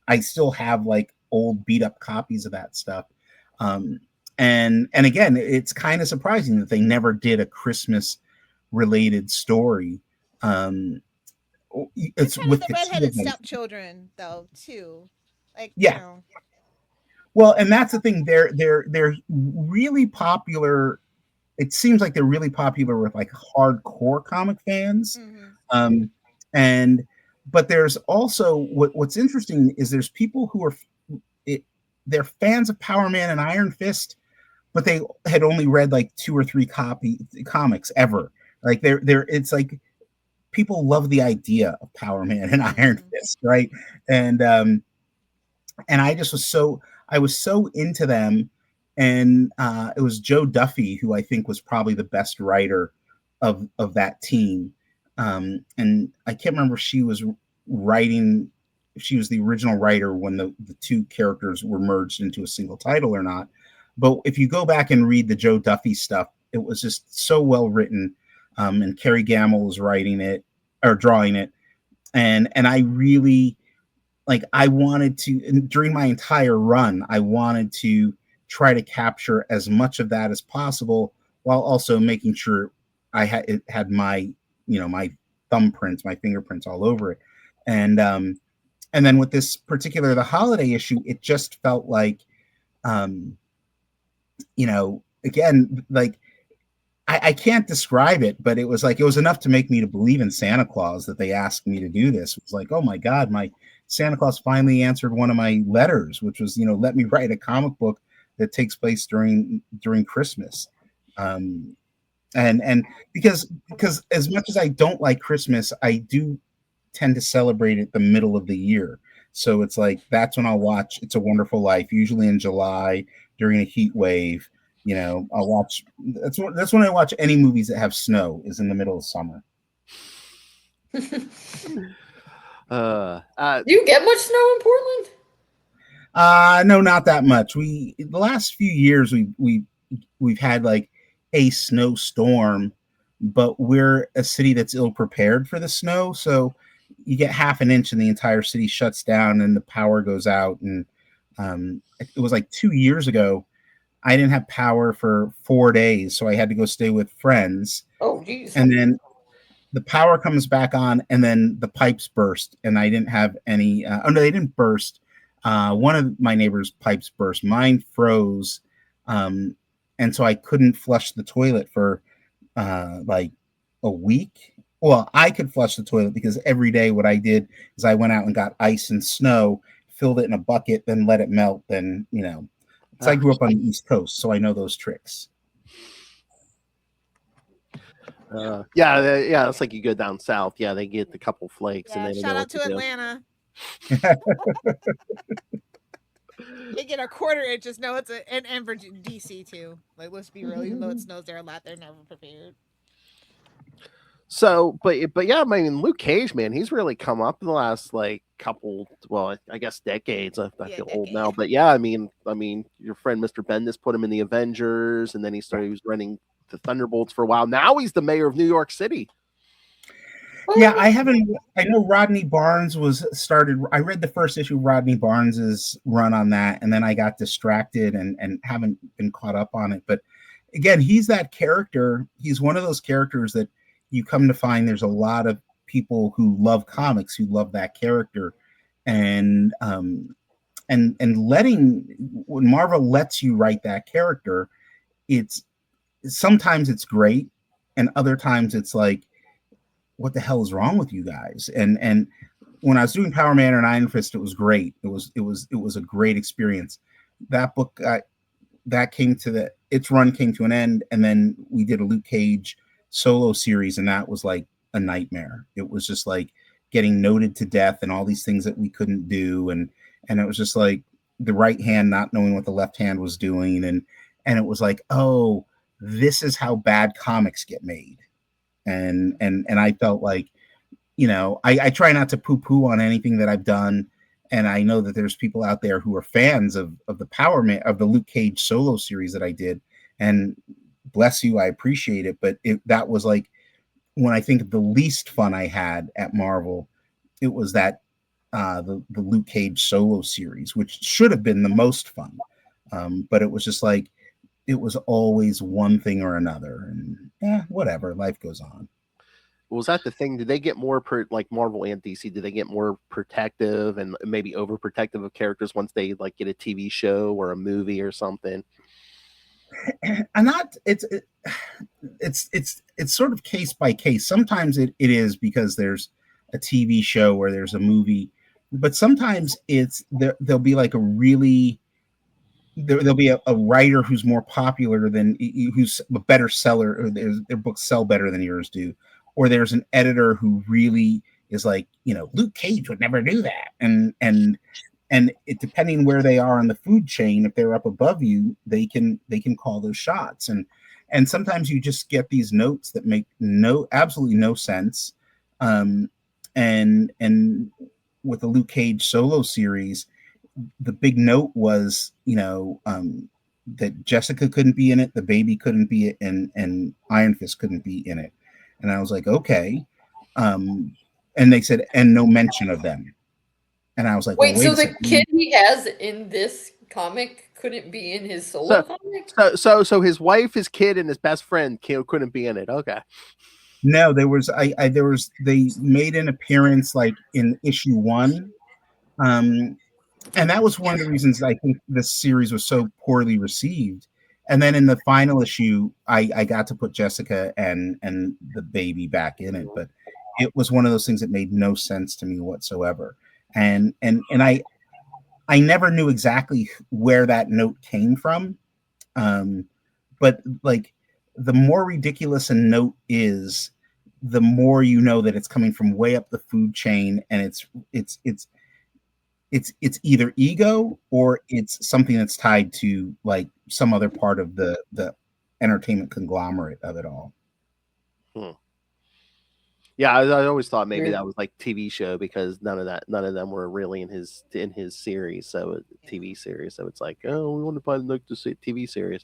I still have old beat up copies of that stuff. And again, it's kind of surprising that they never did a Christmas related story. It's with the redheaded stepchildren though too, Well, and that's the thing. They're really popular. It seems like they're really popular with hardcore comic fans. Mm-hmm. But there's also what's interesting is there's people who are they're fans of Power Man and Iron Fist, but they had only read 2 or 3 comics ever. It's like people love the idea of Power Man and Iron Fist, right? And I just was so into them, and it was Joe Duffy who I think was probably the best writer of that team. And I can't remember if she was the original writer when the 2 characters were merged into a single title or not. But if you go back and read the Joe Duffy stuff, it was just so well written. And Kerry Gamble was writing it or drawing it. And I really I wanted to, during my entire run, I wanted to try to capture as much of that as possible while also making sure I had my, my thumbprints, my fingerprints all over it. And then with this particular, the holiday issue, it just felt like, again, I can't describe it, but it was it was enough to make me to believe in Santa Claus that they asked me to do this. It was like, oh my God, my Santa Claus finally answered one of my letters, which was, let me write a comic book that takes place during Christmas. And because as much as I don't like Christmas, I do tend to celebrate it the middle of the year. So it's that's when I'll watch It's a Wonderful Life, usually in July during a heat wave. You know, I'll watch. That's when I watch any movies that have snow. Is in the middle of summer. Do you get much snow in Portland? No, not that much. The last few years we've had like a snowstorm, but we're a city that's ill prepared for the snow. So you get half an inch and the entire city shuts down and the power goes out. And it was like 2 years ago. I didn't have power for 4 days, so I had to go stay with friends. Oh, geez. And then the power comes back on, and then the pipes burst, and I didn't have any. Oh no, they didn't burst. One of my neighbor's pipes burst. Mine froze, and so I couldn't flush the toilet for like a week. Well, I could flush the toilet because every day what I did is I went out and got ice and snow, filled it in a bucket, then let it melt. Then so I grew up on the East Coast, so I know those tricks. Yeah, it's like you go down south. Yeah, they get the couple flakes, Yeah, and they shout out to Atlanta. They get a quarter inch of snow. And for DC too. Like, let's be real. Even though it snows there a lot, they're never prepared. So, but yeah, I mean, Luke Cage, man, he's really come up in the last like couple, well, I guess decades. I feel old now, but yeah, I mean, your friend Mr. Bendis put him in the Avengers, and then he was running the Thunderbolts for a while. Now he's the mayor of New York City. Yeah, I know Rodney Barnes was started. I read the first issue of Rodney Barnes's run on that, and then I got distracted and haven't been caught up on it. But again, he's that character. He's one of those characters that you come to find there's a lot of people who love comics who love that character, and when Marvel lets you write that character, sometimes it's great, and other times it's like, what the hell is wrong with you guys? And when I was doing Power Man and Iron Fist, it was great. It was a great experience. That book its run came to an end, and then we did a Luke Cage solo series, and that was like a nightmare. It was just like getting noted to death and all these things that we couldn't do, and it was just like the right hand not knowing what the left hand was doing, and it was like, oh, this is how bad comics get made. And I felt like, I try not to poo-poo on anything that I've done, and I know that there's people out there who are fans of the Power Man, of the Luke Cage solo series that I did, and bless you, I appreciate it. But that was like, when I think of the least fun I had at Marvel, it was that the Luke Cage solo series, which should have been the most fun, but it was just like, it was always one thing or another, and whatever, life goes on. Was that the thing? Did they get more like Marvel and DC? Did they get more protective and maybe overprotective of characters once they like get a TV show or a movie or something? And it's sort of case by case. Sometimes it is because there's a TV show or there's a movie, but sometimes there'll be like there'll be a writer who's more popular than, who's a better seller, or their books sell better than yours do, or there's an editor who really is like, Luke Cage would never do that, and it, depending where they are on the food chain, if they're up above you, they can call those shots, and sometimes you just get these notes that make absolutely no sense, and with the Luke Cage solo series, the big note was, that Jessica couldn't be in it, the baby couldn't be it, and Iron Fist couldn't be in it. And I was like, okay. And they said, and no mention of them. And I was like, wait, so the kid he has in this comic couldn't be in his solo comic? So his wife, his kid, and his best friend couldn't be in it. Okay. No, they made an appearance like in issue 1. And that was one of the reasons I think this series was so poorly received. And then in the final issue, I got to put Jessica and the baby back in it, but it was one of those things that made no sense to me whatsoever. And I never knew exactly where that note came from. But like, the more ridiculous a note is, the more you know that it's coming from way up the food chain, and it's it's either ego or it's something that's tied to like some other part of the entertainment conglomerate of it all. Yeah, I always thought maybe Yeah. that was like TV show because none of them were really in his series, so TV series. So it's like, oh, we want to find like the TV series.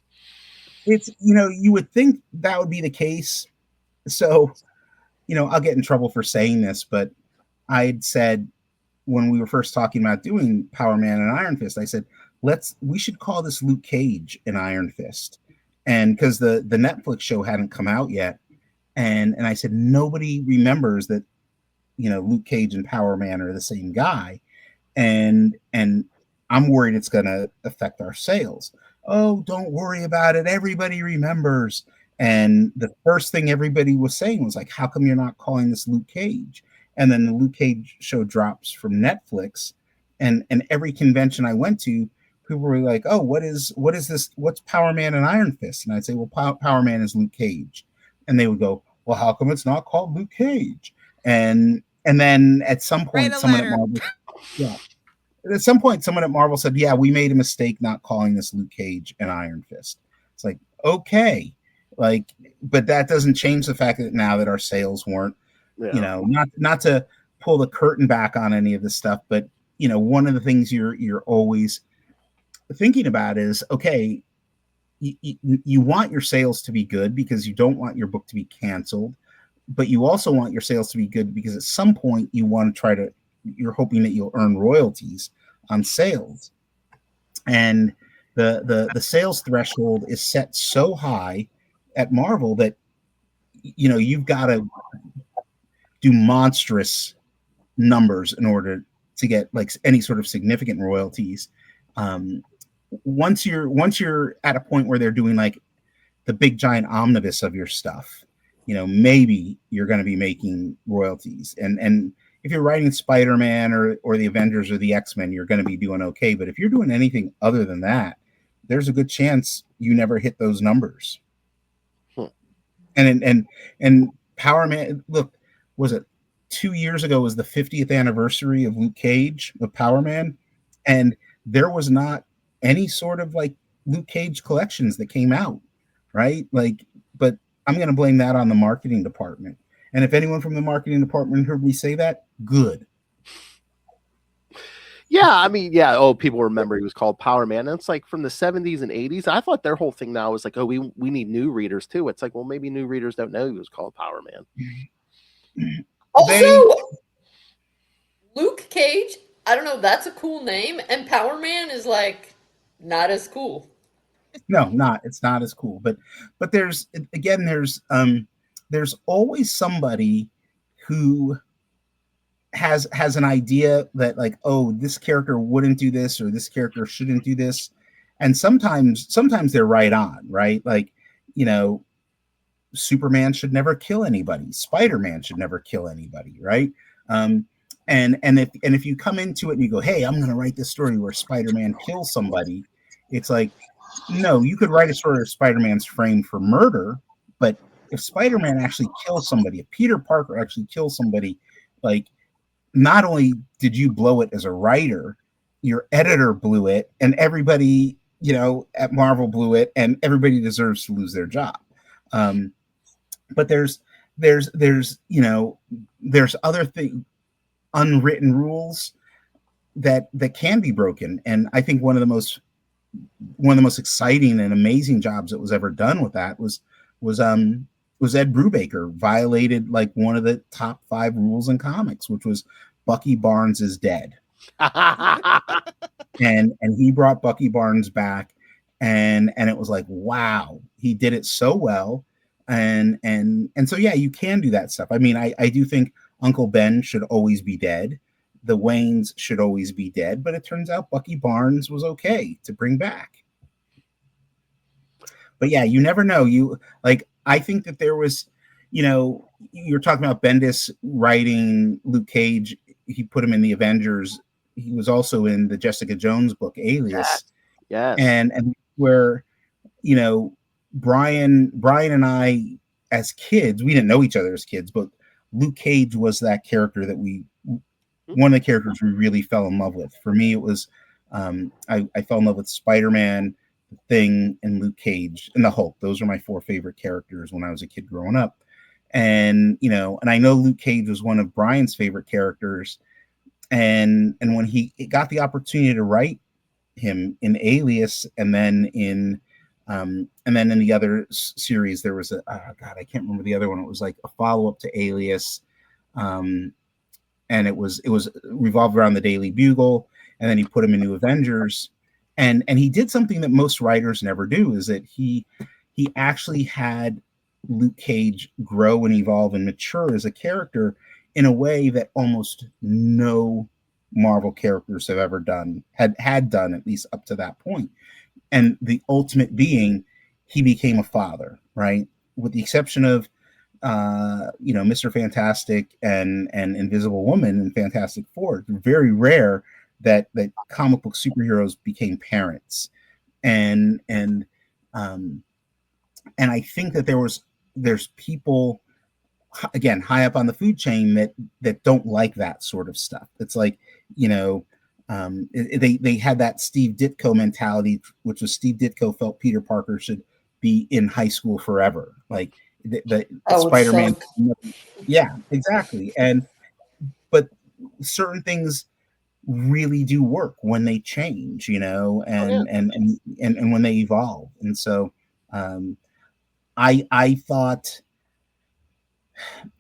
It's, you know, you would think that would be the case. So, you know, I'll get in trouble for saying this, but I'd said when we were first talking about doing Power Man and Iron Fist, I said, we should call this Luke Cage and Iron Fist. And because the Netflix show hadn't come out yet. And I said, nobody remembers that, you know, Luke Cage and Power Man are the same guy. And I'm worried it's going to affect our sales. Oh, don't worry about it. Everybody remembers. And the first thing everybody was saying was like, how come you're not calling this Luke Cage? And then the Luke Cage show drops from Netflix. And every convention I went to, people were like, oh, what is this? What's Power Man and Iron Fist? And I'd say, well, Power Man is Luke Cage. And they would go, well, how come it's not called Luke Cage? And then at some point, someone at Marvel, yeah. At some point, someone at Marvel said, yeah, we made a mistake not calling this Luke Cage and Iron Fist. It's like, okay. Like, but that doesn't change the fact that now that our sales weren't, you know, not to pull the curtain back on any of this stuff, but, you know, one of the things you're always thinking about is, okay, you want your sales to be good because you don't want your book to be canceled, but you also want your sales to be good because at some point you want to you're hoping that you'll earn royalties on sales. And the sales threshold is set so high at Marvel that, you know, you've got to do monstrous numbers in order to get like any sort of significant royalties. Once you're at a point where they're doing like the big giant omnibus of your stuff, you know, maybe you're going to be making royalties. And if you're writing Spider-Man or the Avengers or the X-Men, you're going to be doing okay. But if you're doing anything other than that, there's a good chance you never hit those numbers. And Power Man, look, was it 2 years ago was the 50th anniversary of Luke Cage of Power Man, and there was not any sort of like Luke Cage collections that came out, right? Like, but I'm going to blame that on the marketing department. And if anyone from the marketing department heard me say that, good. Yeah, I mean, yeah. Oh, people remember he was called Power Man. And it's like from the 70s and 80s. I thought their whole thing now was like, oh, we need new readers too. It's like, well, maybe new readers don't know he was called Power Man. Also, Luke Cage, I don't know, that's a cool name, and Power Man is like not as cool. No, it's not as cool. But there's always somebody who has an idea that like, oh, this character wouldn't do this or this character shouldn't do this. And sometimes they're right on, right? Like, you know, Superman should never kill anybody. Spider-Man should never kill anybody, right? And if you come into it and you go, hey, I'm going to write this story where Spider-Man kills somebody, it's like, no, you could write a story where Spider-Man's framed for murder, but if Spider-Man actually kills somebody, if Peter Parker actually kills somebody, like, not only did you blow it as a writer, your editor blew it, and everybody, you know, at Marvel blew it, and everybody deserves to lose their job. But there's you know, there's other unwritten rules that can be broken, and I think one of the most exciting and amazing jobs that was ever done with that was Ed Brubaker violated like one of the top 5 rules in comics, which was Bucky Barnes is dead. and he brought Bucky Barnes back, and it was like, wow, he did it so well. And so, yeah, you can do that stuff. I mean, I do think Uncle Ben should always be dead. The Waynes should always be dead, but it turns out Bucky Barnes was okay to bring back. But yeah, you never know. I think that there was, you know, you're talking about Bendis writing Luke Cage. He put him in the Avengers. He was also in the Jessica Jones book, Alias. Yes. And where, you know, Brian and I, as kids, we didn't know each other as kids, but Luke Cage was that character that we one of the characters we really fell in love with. For me, it was I fell in love with Spider-Man, the Thing, and Luke Cage, and the Hulk. Those are my 4 favorite characters when I was a kid growing up. And and I know Luke Cage was one of Brian's favorite characters. And when he got the opportunity to write him in Alias, and then in the other series, there was I can't remember the other one. It was like a follow-up to Alias. And it was revolved around the Daily Bugle, and then he put him in New Avengers, and he did something that most writers never do, is that he actually had Luke Cage grow and evolve and mature as a character in a way that almost no Marvel characters have ever done, had done, at least up to that point. And the ultimate being, he became a father, right? With the exception of Mr. Fantastic and Invisible Woman and Fantastic Four. It's very rare that comic book superheroes became parents, and I think that there's people, again, high up on the food chain that don't like that sort of stuff. It's like, they had that Steve Ditko mentality, which was Steve Ditko felt Peter Parker should be in high school forever, like the Spider-Man. Yeah, exactly. But certain things really do work when they change, and when they evolve. And so I thought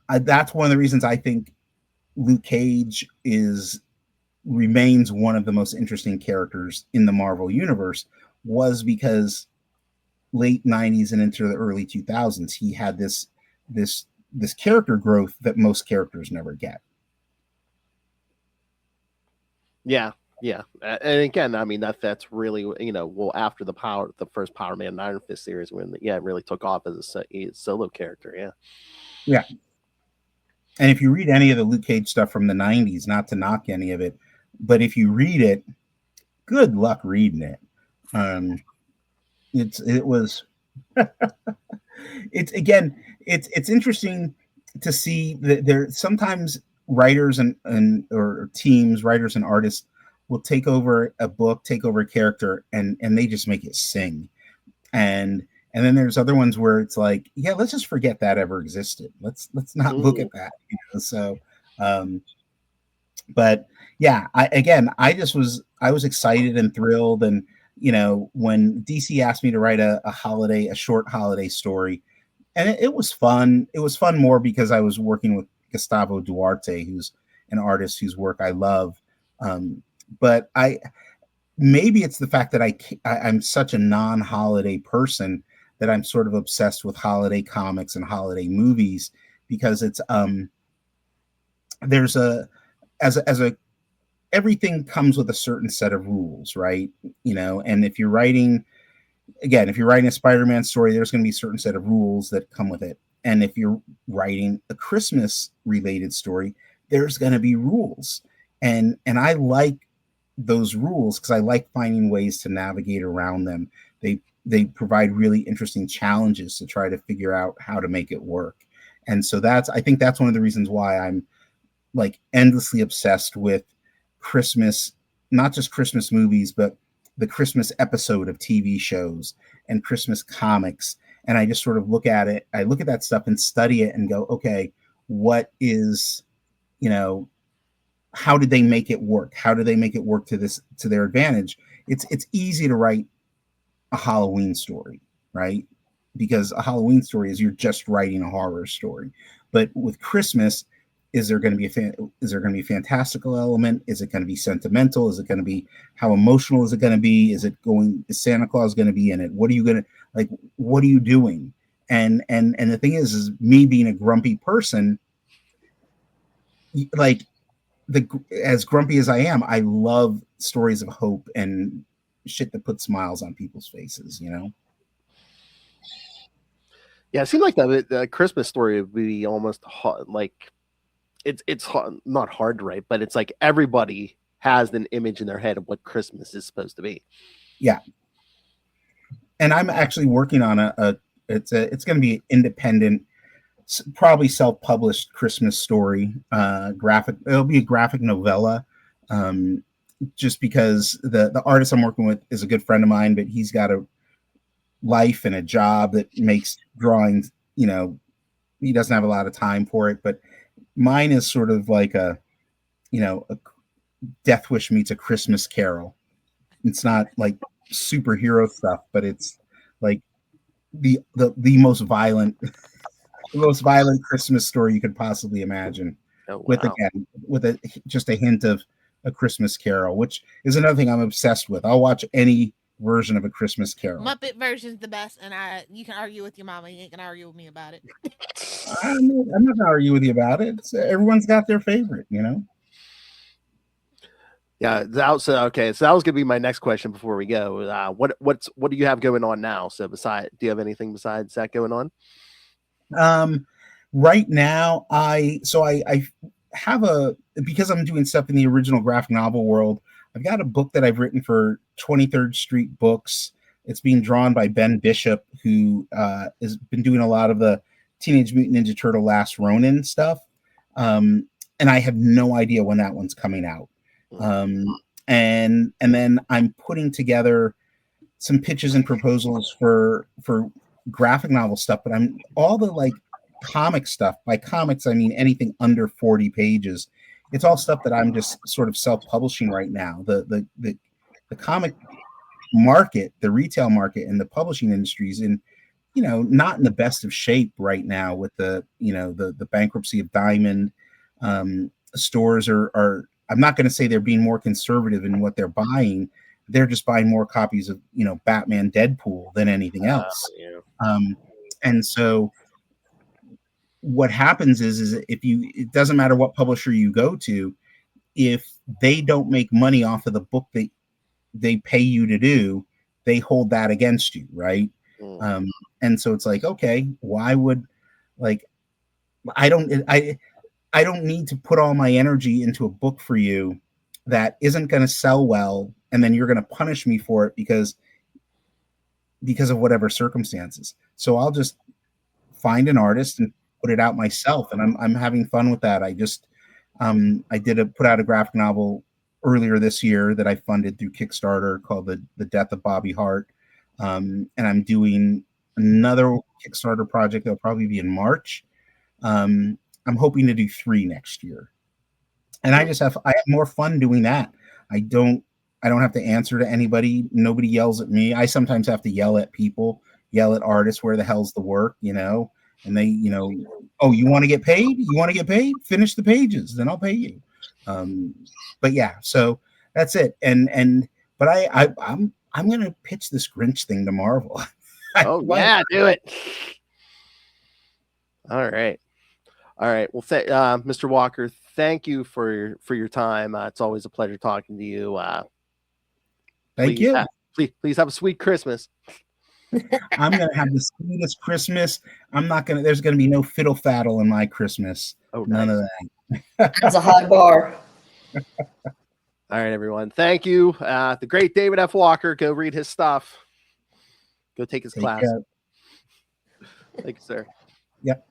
that's one of the reasons I think Luke Cage remains one of the most interesting characters in the Marvel universe, was because late 90s and into the early 2000s, he had this character growth that most characters never get. Yeah. And again, I mean, that's really, after the first Power Man Iron Fist series, when it really took off as a solo character. Yeah. And if you read any of the Luke Cage stuff from the 90s, not to knock any of it, but if you read it, good luck reading it. It was it's interesting to see that there sometimes writers or teams, writers and artists, will take over a book, take over a character, and they just make it sing. And then there's other ones where it's like, yeah, let's just forget that ever existed. Let's not look at that. So but yeah, I was excited and thrilled. And when DC asked me to write a short holiday story, and it was fun. It was fun more because I was working with Gustavo Duarte, who's an artist whose work I love. But maybe it's the fact that I'm such a non-holiday person that I'm sort of obsessed with holiday comics and holiday movies, because it's everything comes with a certain set of rules, right? And if you're writing a Spider-Man story, there's going to be a certain set of rules that come with it. And if you're writing a Christmas related story, there's going to be rules. And I like those rules because I like finding ways to navigate around them. They provide really interesting challenges to try to figure out how to make it work. And so I think that's one of the reasons why I'm like endlessly obsessed with Christmas, not just Christmas movies, but the Christmas episode of TV shows and Christmas comics. And I just sort of look at it. I look at that stuff and study it and go, okay, what is, how did they make it work? How do they make it work to their advantage? It's easy to write a Halloween story, right? Because a Halloween story is you're just writing a horror story. But with Christmas, is there going to be a fantastical element? Is it going to be sentimental? Is it going to be, how emotional is it going to be? Is Santa Claus going to be in it? What are you doing? And the thing is me being a grumpy person, like as grumpy as I am, I love stories of hope and shit that puts smiles on people's faces, Yeah, it seemed like the Christmas story would be almost like it's not hard to write, but it's like everybody has an image in their head of what Christmas is supposed to be. Yeah. And I'm actually working on it's going to be an independent probably self-published Christmas story, graphic. It'll be a graphic novella, just because the artist I'm working with is a good friend of mine, but he's got a life and a job that makes drawings, he doesn't have a lot of time for it. But mine is sort of like a Death Wish meets A Christmas Carol. It's not like superhero stuff, but it's like the most violent Christmas story you could possibly imagine. Oh, wow. With just a hint of A Christmas Carol, which is another thing I'm obsessed with. I'll watch any version of A Christmas Carol. Muppet version's the best, and you can argue with your mama. You ain't gonna argue with me about it. I'm not gonna argue with you about it. Everyone's got their favorite, Yeah, okay. So that was gonna be my next question before we go. What do you have going on now? So do you have anything besides that going on? Right now, I have because I'm doing stuff in the original graphic novel world. I've got a book that I've written for 23rd Street Books. It's being drawn by Ben Bishop, who has been doing a lot of the Teenage Mutant Ninja Turtle Last Ronin stuff. And I have no idea when that one's coming out. And then I'm putting together some pitches and proposals for graphic novel stuff, but I'm all the like comic stuff. By comics, I mean anything under 40 pages. It's all stuff that I'm just sort of self-publishing right now. The comic market, the retail market, and the publishing industries in, not in the best of shape right now with the bankruptcy of Diamond. Stores are I'm not going to say they're being more conservative in what they're buying. They're just buying more copies of, Batman, Deadpool than anything else. And so what happens is it doesn't matter what publisher you go to, if they don't make money off of the book that they pay you to do, they hold that against you, right? And so it's like, okay, why would I don't need to put all my energy into a book for you that isn't going to sell well, and then you're going to punish me for it because of whatever circumstances. So I'll just find an artist and put it out myself, and I'm having fun with that. I just put out a graphic novel earlier this year that I funded through Kickstarter called the Death of Bobby Hart, and I'm doing another Kickstarter project that'll probably be in March. I'm hoping to do 3 next year, and I have more fun doing that. I don't have to answer to anybody. Nobody yells at me. I sometimes have to yell at people, yell at artists. Where the hell's the work, And they, oh, you want to get paid? You want to get paid? Finish the pages, then I'll pay you. But yeah, so that's it. But I'm gonna pitch this Grinch thing to Marvel. Oh yeah, do it. All right. Well, Mr. Walker, thank you for your time. It's always a pleasure talking to you. Thank you. Please have a sweet Christmas. I'm gonna have the sweetest Christmas. There's gonna be no fiddle faddle in my Christmas. Oh, none nice. of that. That's a high bar. All right, everyone. Thank you. The great David F. Walker. Go read his stuff. Go take his class. Care. Thank you, sir. Yep.